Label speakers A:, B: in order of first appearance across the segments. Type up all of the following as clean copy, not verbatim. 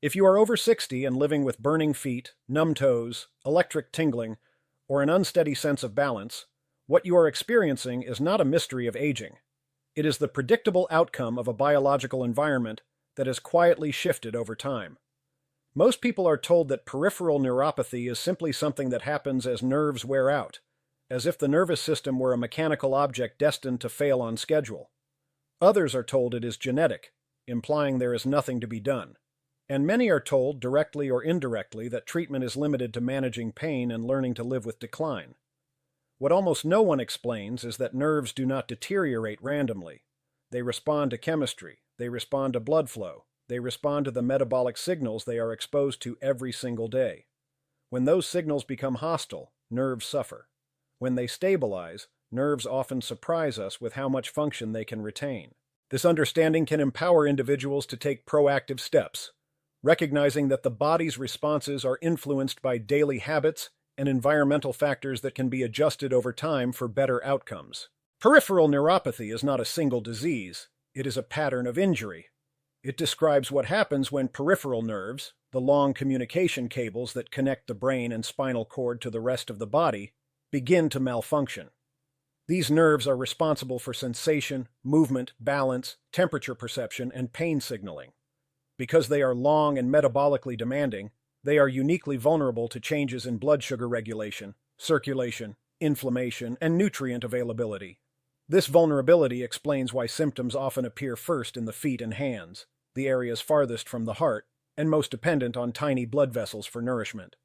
A: If you are over 60 and living with burning feet, numb toes, electric tingling, or an unsteady sense of balance, what you are experiencing is not a mystery of aging. It is the predictable outcome of a biological environment that has quietly shifted over time. Most people are told that peripheral neuropathy is simply something that happens as nerves wear out, as if the nervous system were a mechanical object destined to fail on schedule. Others are told it is genetic, implying there is nothing to be done. And many are told, directly or indirectly, that treatment is limited to managing pain and learning to live with decline. What almost no one explains is that nerves do not deteriorate randomly. They respond to chemistry, they respond to blood flow, they respond to the metabolic signals they are exposed to every single day. When those signals become hostile, nerves suffer. When they stabilize, nerves often surprise us with how much function they can retain. This understanding can empower individuals to take proactive steps, recognizing that the body's responses are influenced by daily habits and environmental factors that can be adjusted over time for better outcomes. Peripheral neuropathy is not a single disease, it is a pattern of injury. It describes what happens when peripheral nerves, the long communication cables that connect the brain and spinal cord to the rest of the body, begin to malfunction. These nerves are responsible for sensation, movement, balance, temperature perception, and pain signaling. Because they are long and metabolically demanding, they are uniquely vulnerable to changes in blood sugar regulation, circulation, inflammation, and nutrient availability. This vulnerability explains why symptoms often appear first in the feet and hands, the areas farthest from the heart, and most dependent on tiny blood vessels for nourishment.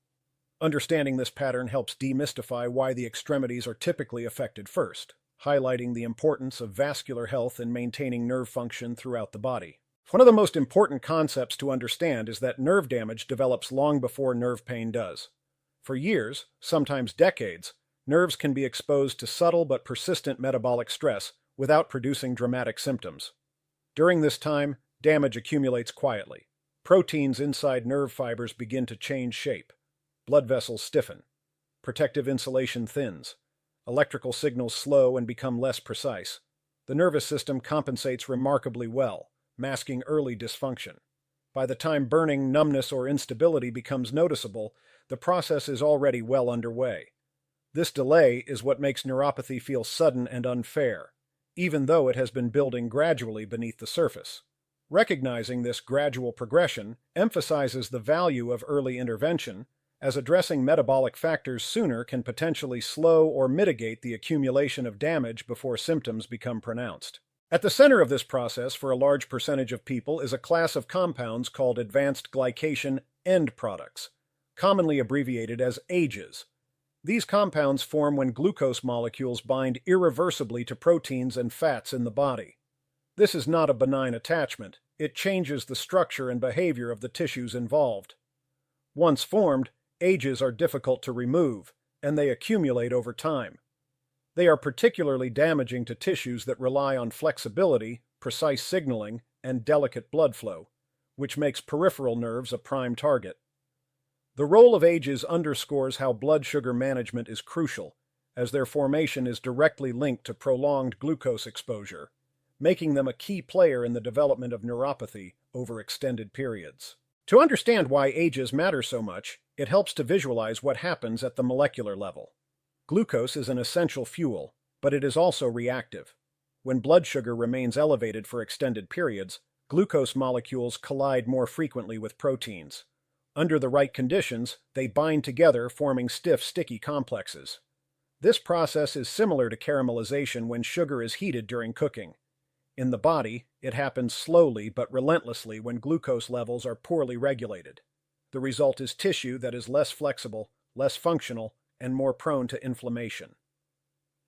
A: Understanding this pattern helps demystify why the extremities are typically affected first, highlighting the importance of vascular health in maintaining nerve function throughout the body. One of the most important concepts to understand is that nerve damage develops long before nerve pain does. For years, sometimes decades, nerves can be exposed to subtle but persistent metabolic stress without producing dramatic symptoms. During this time, damage accumulates quietly. Proteins inside nerve fibers begin to change shape. Blood vessels stiffen. Protective insulation thins. Electrical signals slow and become less precise. The nervous system compensates remarkably well, masking early dysfunction. By the time burning, numbness, or instability becomes noticeable, the process is already well underway. This delay is what makes neuropathy feel sudden and unfair, even though it has been building gradually beneath the surface. Recognizing this gradual progression emphasizes the value of early intervention, as addressing metabolic factors sooner can potentially slow or mitigate the accumulation of damage before symptoms become pronounced. At the center of this process for a large percentage of people is a class of compounds called advanced glycation end products, commonly abbreviated as AGEs. These compounds form when glucose molecules bind irreversibly to proteins and fats in the body. This is not a benign attachment. It changes the structure and behavior of the tissues involved. Once formed, AGEs are difficult to remove, and they accumulate over time. They are particularly damaging to tissues that rely on flexibility, precise signaling, and delicate blood flow, which makes peripheral nerves a prime target. The role of AGEs underscores how blood sugar management is crucial, as their formation is directly linked to prolonged glucose exposure, making them a key player in the development of neuropathy over extended periods. To understand why AGEs matter so much, it helps to visualize what happens at the molecular level. Glucose is an essential fuel, but it is also reactive. When blood sugar remains elevated for extended periods, glucose molecules collide more frequently with proteins. Under the right conditions, they bind together, forming stiff, sticky complexes. This process is similar to caramelization when sugar is heated during cooking. In the body, it happens slowly but relentlessly when glucose levels are poorly regulated. The result is tissue that is less flexible, less functional, and more prone to inflammation.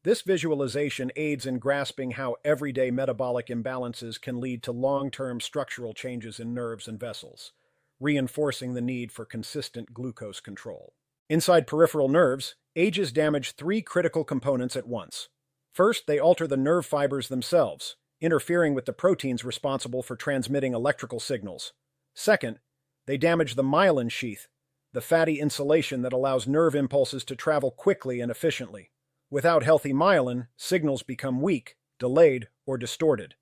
A: This visualization aids in grasping how everyday metabolic imbalances can lead to long-term structural changes in nerves and vessels, reinforcing the need for consistent glucose control. Inside peripheral nerves, AGEs damage three critical components at once. First, they alter the nerve fibers themselves, interfering with the proteins responsible for transmitting electrical signals. Second, they damage the myelin sheath, the fatty insulation that allows nerve impulses to travel quickly and efficiently. Without healthy myelin, signals become weak, delayed, or distorted.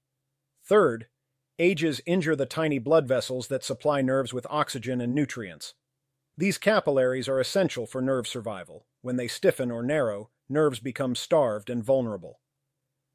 A: Third, Ages injure the tiny blood vessels that supply nerves with oxygen and nutrients. These capillaries are essential for nerve survival. When they stiffen or narrow, nerves become starved and vulnerable.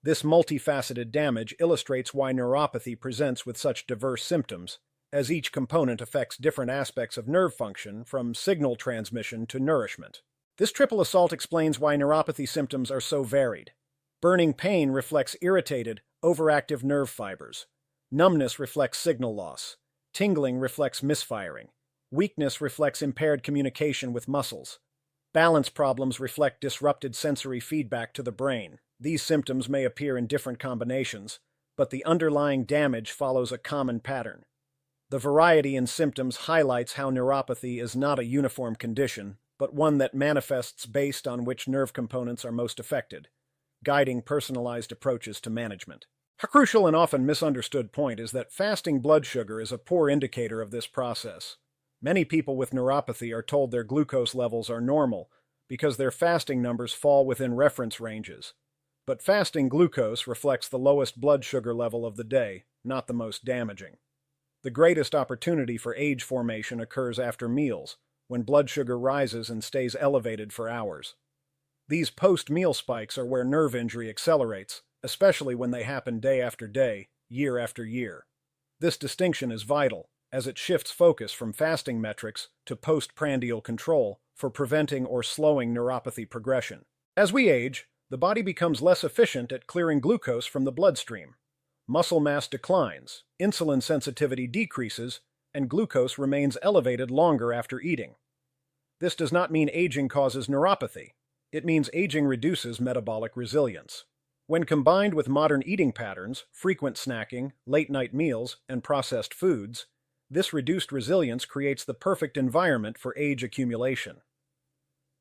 A: This multifaceted damage illustrates why neuropathy presents with such diverse symptoms, as each component affects different aspects of nerve function, from signal transmission to nourishment. This triple assault explains why neuropathy symptoms are so varied. Burning pain reflects irritated, overactive nerve fibers. Numbness reflects signal loss. Tingling reflects misfiring. Weakness reflects impaired communication with muscles. Balance problems reflect disrupted sensory feedback to the brain. These symptoms may appear in different combinations, but the underlying damage follows a common pattern. The variety in symptoms highlights how neuropathy is not a uniform condition, but one that manifests based on which nerve components are most affected, guiding personalized approaches to management. A crucial and often misunderstood point is that fasting blood sugar is a poor indicator of this process. Many people with neuropathy are told their glucose levels are normal because their fasting numbers fall within reference ranges. But fasting glucose reflects the lowest blood sugar level of the day, not the most damaging. The greatest opportunity for age formation occurs after meals, when blood sugar rises and stays elevated for hours. These post-meal spikes are where nerve injury accelerates, especially when they happen day after day, year after year. This distinction is vital, as it shifts focus from fasting metrics to postprandial control for preventing or slowing neuropathy progression. As we age, the body becomes less efficient at clearing glucose from the bloodstream. Muscle mass declines, insulin sensitivity decreases, and glucose remains elevated longer after eating. This does not mean aging causes neuropathy. It means aging reduces metabolic resilience. When combined with modern eating patterns, frequent snacking, late-night meals, and processed foods, this reduced resilience creates the perfect environment for age accumulation.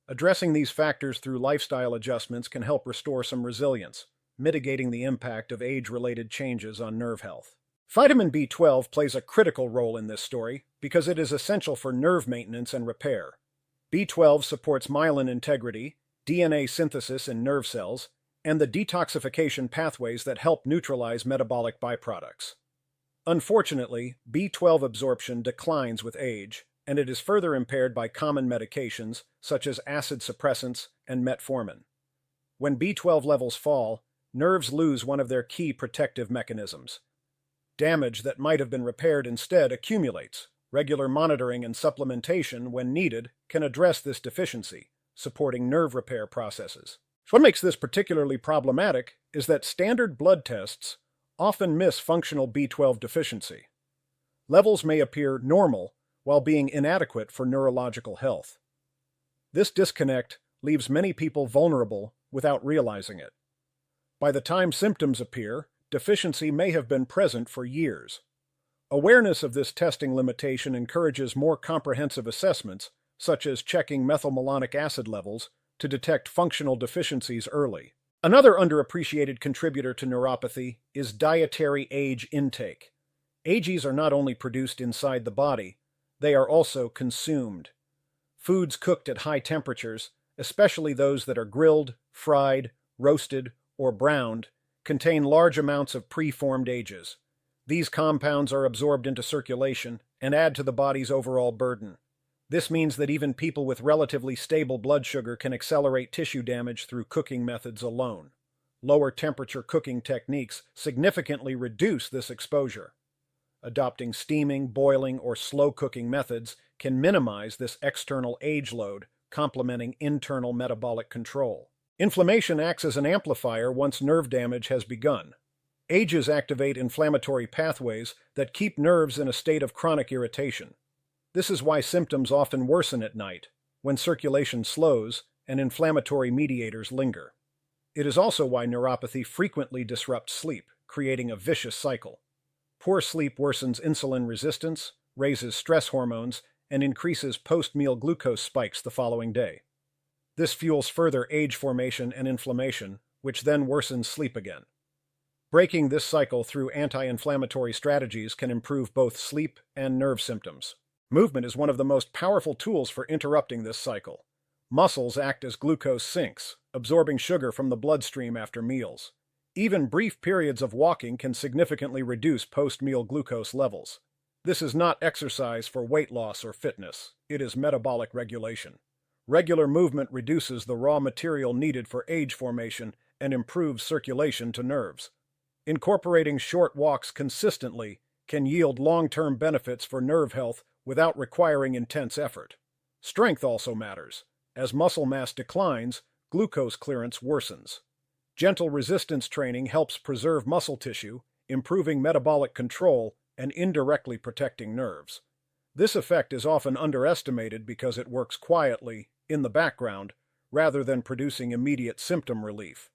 A: Addressing these factors through lifestyle adjustments can help restore some resilience, mitigating the impact of age-related changes on nerve health. Vitamin B12 plays a critical role in this story because it is essential for nerve maintenance and repair. B12 supports myelin integrity, DNA synthesis in nerve cells, and the detoxification pathways that help neutralize metabolic byproducts. Unfortunately, B12 absorption declines with age, and it is further impaired by common medications such as acid suppressants and metformin. When B12 levels fall, nerves lose one of their key protective mechanisms. Damage that might have been repaired instead accumulates. Regular monitoring and supplementation, when needed, can address this deficiency, supporting nerve repair processes. What makes this particularly problematic is that standard blood tests often miss functional B12 deficiency. Levels may appear normal while being inadequate for neurological health. This disconnect leaves many people vulnerable without realizing it. By the time symptoms appear, deficiency may have been present for years. Awareness of this testing limitation encourages more comprehensive assessments, such as checking methylmalonic acid levels, to detect functional deficiencies early. Another underappreciated contributor to neuropathy is dietary age intake. AGEs are not only produced inside the body, they are also consumed. Foods cooked at high temperatures, especially those that are grilled, fried, roasted, or browned, contain large amounts of preformed AGEs. These compounds are absorbed into circulation and add to the body's overall burden. This means that even people with relatively stable blood sugar can accelerate tissue damage through cooking methods alone. Lower temperature cooking techniques significantly reduce this exposure. Adopting steaming, boiling, or slow cooking methods can minimize this external age load, complementing internal metabolic control. Inflammation acts as an amplifier once nerve damage has begun. AGEs activate inflammatory pathways that keep nerves in a state of chronic irritation. This is why symptoms often worsen at night, when circulation slows and inflammatory mediators linger. It is also why neuropathy frequently disrupts sleep, creating a vicious cycle. Poor sleep worsens insulin resistance, raises stress hormones, and increases post-meal glucose spikes the following day. This fuels further age formation and inflammation, which then worsens sleep again. Breaking this cycle through anti-inflammatory strategies can improve both sleep and nerve symptoms. Movement is one of the most powerful tools for interrupting this cycle. Muscles act as glucose sinks, absorbing sugar from the bloodstream after meals. Even brief periods of walking can significantly reduce post-meal glucose levels. This is not exercise for weight loss or fitness. It is metabolic regulation. Regular movement reduces the raw material needed for age formation and improves circulation to nerves. Incorporating short walks consistently can yield long-term benefits for nerve health without requiring intense effort. Strength also matters. As muscle mass declines, glucose clearance worsens. Gentle resistance training helps preserve muscle tissue, improving metabolic control and indirectly protecting nerves. This effect is often underestimated because it works quietly, in the background, rather than producing immediate symptom relief.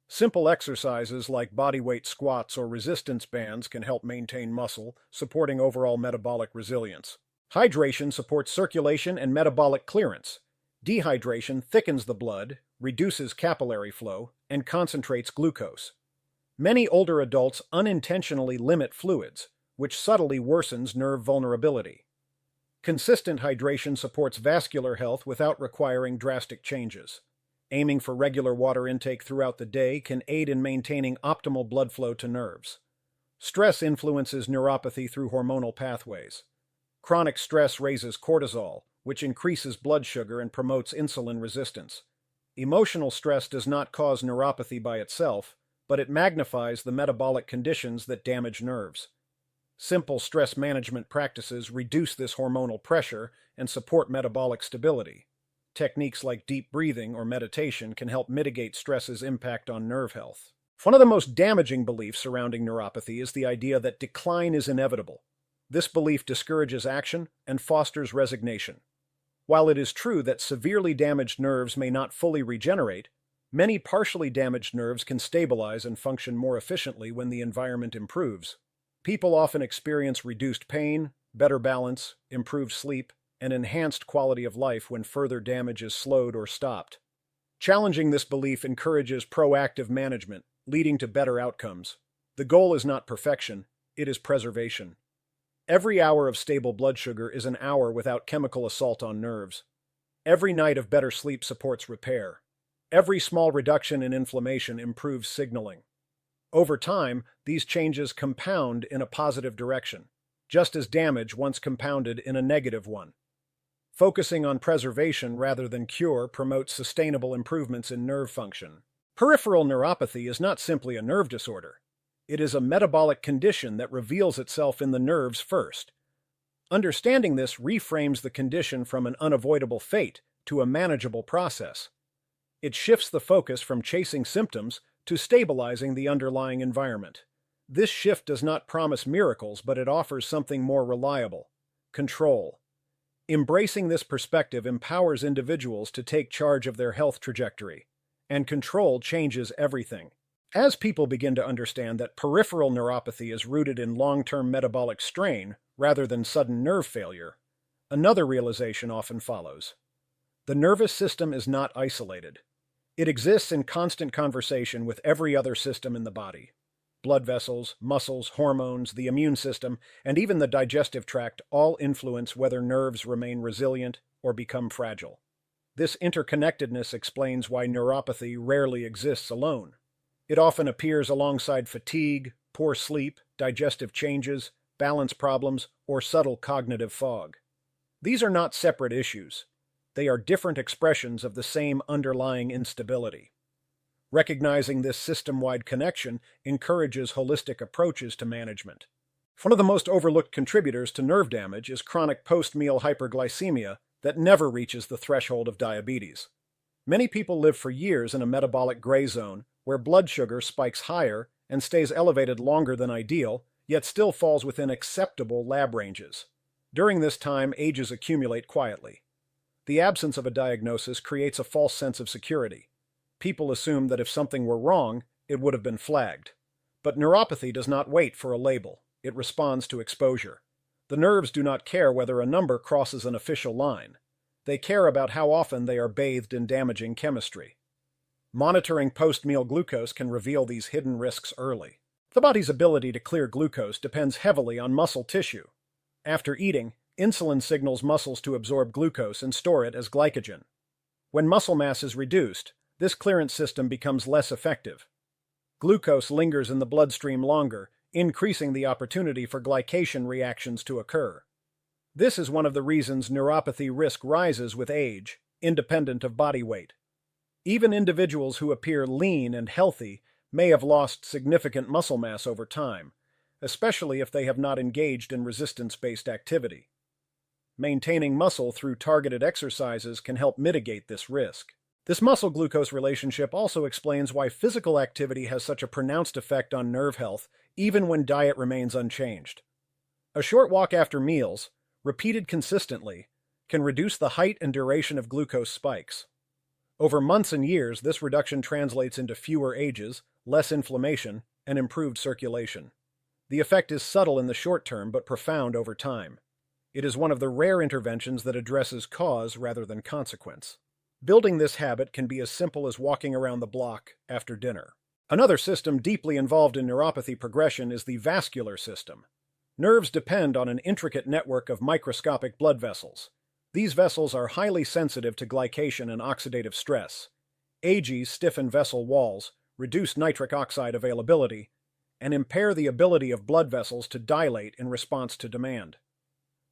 A: Simple exercises like bodyweight squats or resistance bands can help maintain muscle, supporting overall metabolic resilience. Hydration supports circulation and metabolic clearance. Dehydration thickens the blood, reduces capillary flow, and concentrates glucose. Many older adults unintentionally limit fluids, which subtly worsens nerve vulnerability. Consistent hydration supports vascular health without requiring drastic changes. Aiming for regular water intake throughout the day can aid in maintaining optimal blood flow to nerves. Stress influences neuropathy through hormonal pathways. Chronic stress raises cortisol, which increases blood sugar and promotes insulin resistance. Emotional stress does not cause neuropathy by itself, but it magnifies the metabolic conditions that damage nerves. Simple stress management practices reduce this hormonal pressure and support metabolic stability. Techniques like deep breathing or meditation can help mitigate stress's impact on nerve health. One of the most damaging beliefs surrounding neuropathy is the idea that decline is inevitable. This belief discourages action and fosters resignation. While it is true that severely damaged nerves may not fully regenerate, many partially damaged nerves can stabilize and function more efficiently when the environment improves. People often experience reduced pain, better balance, improved sleep, and enhanced quality of life when further damage is slowed or stopped. Challenging this belief encourages proactive management, leading to better outcomes. The goal is not perfection, it is preservation. Every hour of stable blood sugar is an hour without chemical assault on nerves. Every night of better sleep supports repair. Every small reduction in inflammation improves signaling. Over time, these changes compound in a positive direction, just as damage once compounded in a negative one. Focusing on preservation rather than cure promotes sustainable improvements in nerve function. Peripheral neuropathy is not simply a nerve disorder. It is a metabolic condition that reveals itself in the nerves first. Understanding this reframes the condition from an unavoidable fate to a manageable process. It shifts the focus from chasing symptoms to stabilizing the underlying environment. This shift does not promise miracles, but it offers something more reliable: control. Embracing this perspective empowers individuals to take charge of their health trajectory, and control changes everything. As people begin to understand that peripheral neuropathy is rooted in long-term metabolic strain rather than sudden nerve failure, another realization often follows. The nervous system is not isolated. It exists in constant conversation with every other system in the body. Blood vessels, muscles, hormones, the immune system, and even the digestive tract all influence whether nerves remain resilient or become fragile. This interconnectedness explains why neuropathy rarely exists alone. It often appears alongside fatigue, poor sleep, digestive changes, balance problems, or subtle cognitive fog. These are not separate issues. They are different expressions of the same underlying instability. Recognizing this system-wide connection encourages holistic approaches to management. One of the most overlooked contributors to nerve damage is chronic post-meal hyperglycemia that never reaches the threshold of diabetes. Many people live for years in a metabolic gray zone where blood sugar spikes higher and stays elevated longer than ideal, yet still falls within acceptable lab ranges. During this time, ages accumulate quietly. The absence of a diagnosis creates a false sense of security. People assume that if something were wrong, it would have been flagged. But neuropathy does not wait for a label. It responds to exposure. The nerves do not care whether a number crosses an official line. They care about how often they are bathed in damaging chemistry. Monitoring post-meal glucose can reveal these hidden risks early. The body's ability to clear glucose depends heavily on muscle tissue. After eating, insulin signals muscles to absorb glucose and store it as glycogen. When muscle mass is reduced, this clearance system becomes less effective. Glucose lingers in the bloodstream longer, increasing the opportunity for glycation reactions to occur. This is one of the reasons neuropathy risk rises with age, independent of body weight. Even individuals who appear lean and healthy may have lost significant muscle mass over time, especially if they have not engaged in resistance-based activity. Maintaining muscle through targeted exercises can help mitigate this risk. This muscle-glucose relationship also explains why physical activity has such a pronounced effect on nerve health, even when diet remains unchanged. A short walk after meals, repeated consistently, can reduce the height and duration of glucose spikes. Over months and years, this reduction translates into fewer ages, less inflammation, and improved circulation. The effect is subtle in the short term but profound over time. It is one of the rare interventions that addresses cause rather than consequence. Building this habit can be as simple as walking around the block after dinner. Another system deeply involved in neuropathy progression is the vascular system. Nerves depend on an intricate network of microscopic blood vessels. These vessels are highly sensitive to glycation and oxidative stress. AGs stiffen vessel walls, reduce nitric oxide availability, and impair the ability of blood vessels to dilate in response to demand.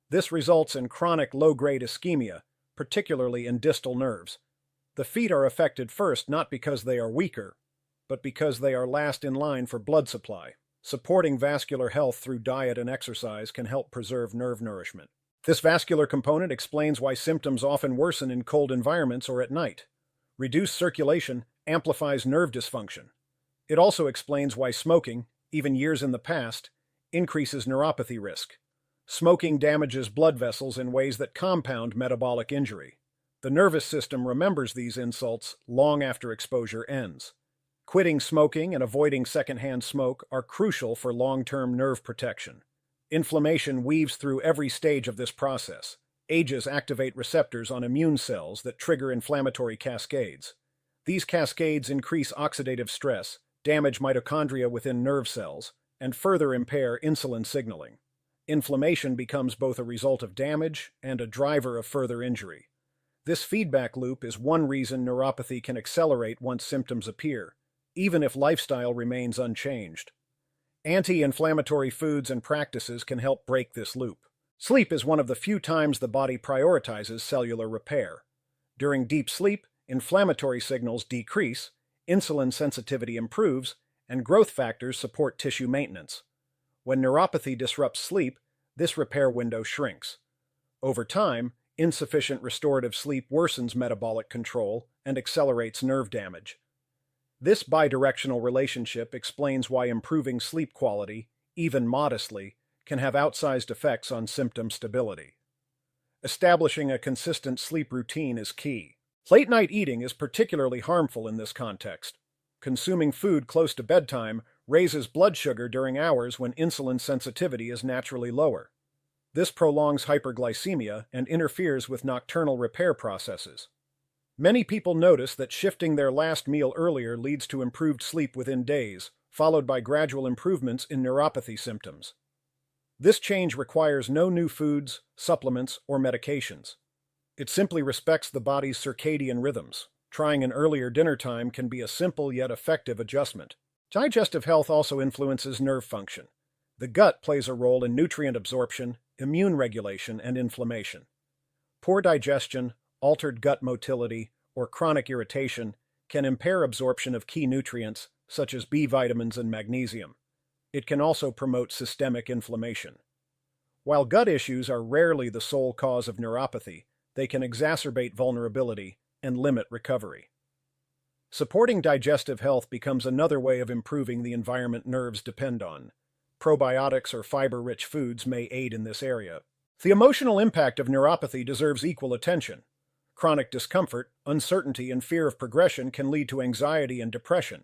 A: This results in chronic low-grade ischemia, particularly in distal nerves. The feet are affected first not because they are weaker, but because they are last in line for blood supply. Supporting vascular health through diet and exercise can help preserve nerve nourishment. This vascular component explains why symptoms often worsen in cold environments or at night. Reduced circulation amplifies nerve dysfunction. It also explains why smoking, even years in the past, increases neuropathy risk. Smoking damages blood vessels in ways that compound metabolic injury. The nervous system remembers these insults long after exposure ends. Quitting smoking and avoiding secondhand smoke are crucial for long-term nerve protection. Inflammation weaves through every stage of this process. AGEs activate receptors on immune cells that trigger inflammatory cascades. These cascades increase oxidative stress, damage mitochondria within nerve cells, and further impair insulin signaling. Inflammation becomes both a result of damage and a driver of further injury. This feedback loop is one reason neuropathy can accelerate once symptoms appear, even if lifestyle remains unchanged. Anti-inflammatory foods and practices can help break this loop. Sleep is one of the few times the body prioritizes cellular repair. During deep sleep, inflammatory signals decrease, insulin sensitivity improves, and growth factors support tissue maintenance. When neuropathy disrupts sleep, this repair window shrinks. Over time, insufficient restorative sleep worsens metabolic control and accelerates nerve damage. This bidirectional relationship explains why improving sleep quality, even modestly, can have outsized effects on symptom stability. Establishing a consistent sleep routine is key. Late-night eating is particularly harmful in this context. Consuming food close to bedtime raises blood sugar during hours when insulin sensitivity is naturally lower. This prolongs hyperglycemia and interferes with nocturnal repair processes. Many people notice that shifting their last meal earlier leads to improved sleep within days, followed by gradual improvements in neuropathy symptoms. This change requires no new foods, supplements, or medications. It simply respects the body's circadian rhythms. Trying an earlier dinner time can be a simple yet effective adjustment. Digestive health also influences nerve function. The gut plays a role in nutrient absorption, immune regulation, and inflammation. Poor digestion, altered gut motility, or chronic irritation can impair absorption of key nutrients such as B vitamins and magnesium. It can also promote systemic inflammation. While gut issues are rarely the sole cause of neuropathy, they can exacerbate vulnerability and limit recovery. Supporting digestive health becomes another way of improving the environment nerves depend on. Probiotics or fiber-rich foods may aid in this area. The emotional impact of neuropathy deserves equal attention. Chronic discomfort, uncertainty, and fear of progression can lead to anxiety and depression.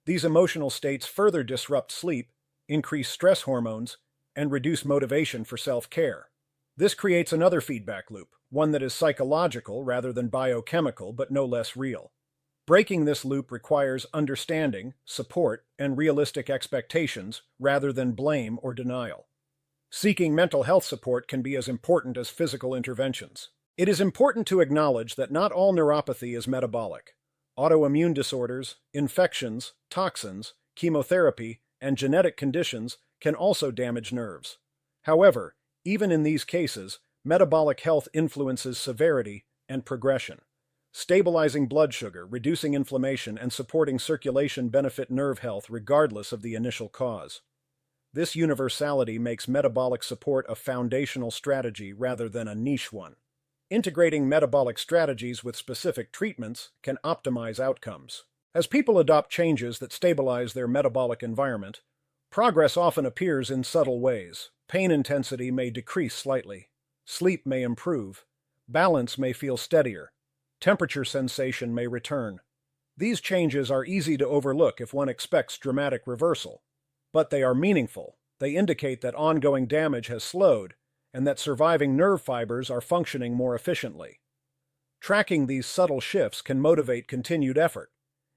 A: These emotional states further disrupt sleep, increase stress hormones, and reduce motivation for self-care. This creates another feedback loop, one that is psychological rather than biochemical, but no less real. Breaking this loop requires understanding, support, and realistic expectations rather than blame or denial. Seeking mental health support can be as important as physical interventions. It is important to acknowledge that not all neuropathy is metabolic. Autoimmune disorders, infections, toxins, chemotherapy, and genetic conditions can also damage nerves. However, even in these cases, metabolic health influences severity and progression. Stabilizing blood sugar, reducing inflammation, and supporting circulation benefit nerve health regardless of the initial cause. This universality makes metabolic support a foundational strategy rather than a niche one. Integrating metabolic strategies with specific treatments can optimize outcomes. As people adopt changes that stabilize their metabolic environment, progress often appears in subtle ways. Pain intensity may decrease slightly, sleep may improve, balance may feel steadier, temperature sensation may return. These changes are easy to overlook if one expects dramatic reversal, but they are meaningful. They indicate that ongoing damage has slowed and that surviving nerve fibers are functioning more efficiently. Tracking these subtle shifts can motivate continued effort.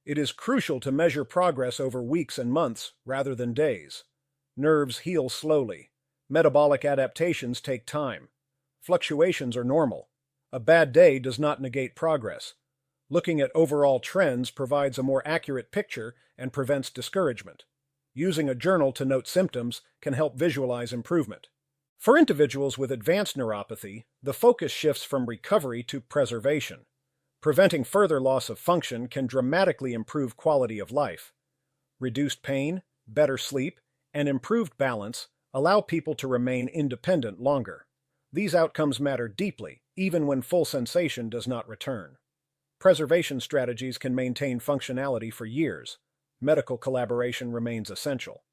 A: It is crucial to measure progress over weeks and months rather than days. Nerves heal slowly. Metabolic adaptations take time. Fluctuations are normal. A bad day does not negate progress. Looking at overall trends provides a more accurate picture and prevents discouragement. Using a journal to note symptoms can help visualize improvement. For individuals with advanced neuropathy, the focus shifts from recovery to preservation. Preventing further loss of function can dramatically improve quality of life. Reduced pain, better sleep, and improved balance allow people to remain independent longer. These outcomes matter deeply, even when full sensation does not return. Preservation strategies can maintain functionality for years. Medical collaboration remains essential.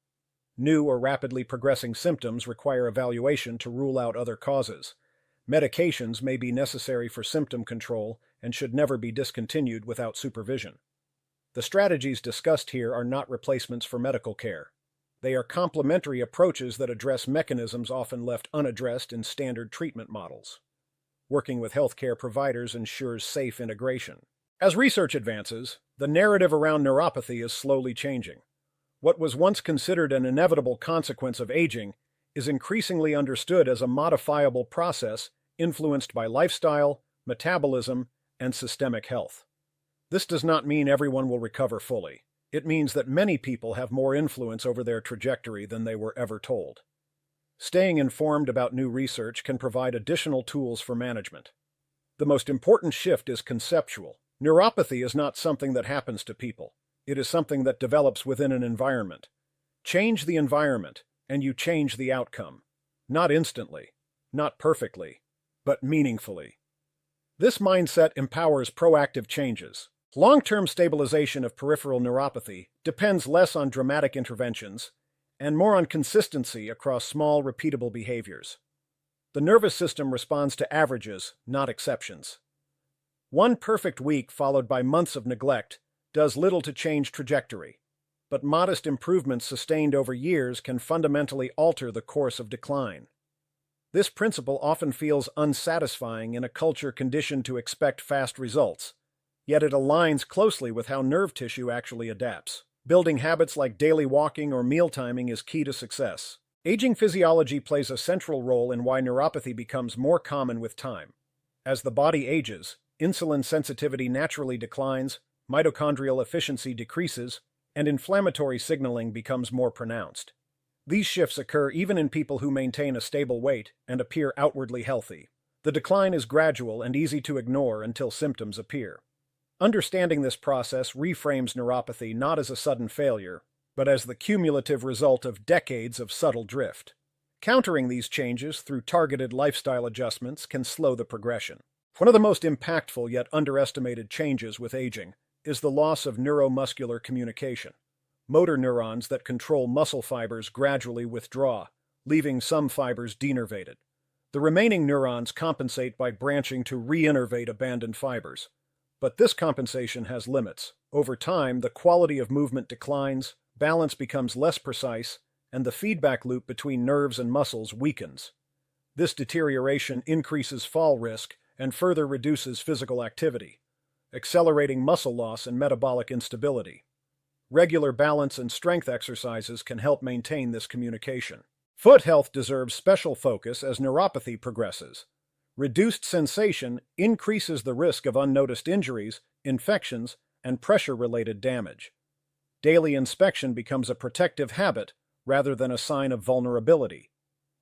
A: New or rapidly progressing symptoms require evaluation to rule out other causes. Medications may be necessary for symptom control and should never be discontinued without supervision. The strategies discussed here are not replacements for medical care. They are complementary approaches that address mechanisms often left unaddressed in standard treatment models. Working with healthcare providers ensures safe integration. As research advances, the narrative around neuropathy is slowly changing. What was once considered an inevitable consequence of aging is increasingly understood as a modifiable process influenced by lifestyle, metabolism, and systemic health. This does not mean everyone will recover fully. It means that many people have more influence over their trajectory than they were ever told. Staying informed about new research can provide additional tools for management. The most important shift is conceptual. Neuropathy is not something that happens to people. It is something that develops within an environment. Change the environment, and you change the outcome. Not instantly, not perfectly, but meaningfully. This mindset empowers proactive changes. Long-term stabilization of peripheral neuropathy depends less on dramatic interventions and more on consistency across small, repeatable behaviors. The nervous system responds to averages, not exceptions. One perfect week followed by months of neglect does little to change trajectory, but modest improvements sustained over years can fundamentally alter the course of decline. This principle often feels unsatisfying in a culture conditioned to expect fast results, yet it aligns closely with how nerve tissue actually adapts. Building habits like daily walking or meal timing is key to success. Aging physiology plays a central role in why neuropathy becomes more common with time. As the body ages, insulin sensitivity naturally declines, mitochondrial efficiency decreases, and inflammatory signaling becomes more pronounced. These shifts occur even in people who maintain a stable weight and appear outwardly healthy. The decline is gradual and easy to ignore until symptoms appear. Understanding this process reframes neuropathy not as a sudden failure, but as the cumulative result of decades of subtle drift. Countering these changes through targeted lifestyle adjustments can slow the progression. One of the most impactful yet underestimated changes with aging is the loss of neuromuscular communication. Motor neurons that control muscle fibers gradually withdraw, leaving some fibers denervated. The remaining neurons compensate by branching to reinnervate abandoned fibers. But this compensation has limits. Over time, the quality of movement declines, balance becomes less precise, and the feedback loop between nerves and muscles weakens. This deterioration increases fall risk and further reduces physical activity, accelerating muscle loss and metabolic instability. Regular balance and strength exercises can help maintain this communication. Foot health deserves special focus as neuropathy progresses. Reduced sensation increases the risk of unnoticed injuries, infections, and pressure-related damage. Daily inspection becomes a protective habit rather than a sign of vulnerability.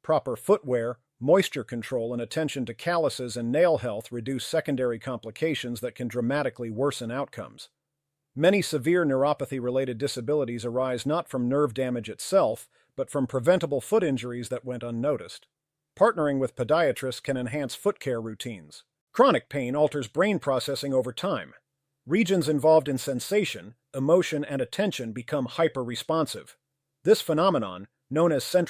A: Proper footwear, moisture control, and attention to calluses and nail health reduce secondary complications that can dramatically worsen outcomes. Many severe neuropathy-related disabilities arise not from nerve damage itself, but from preventable foot injuries that went unnoticed. Partnering with podiatrists can enhance foot care routines. Chronic pain alters brain processing over time. Regions involved in sensation, emotion, and attention become hyper-responsive. This phenomenon, known as central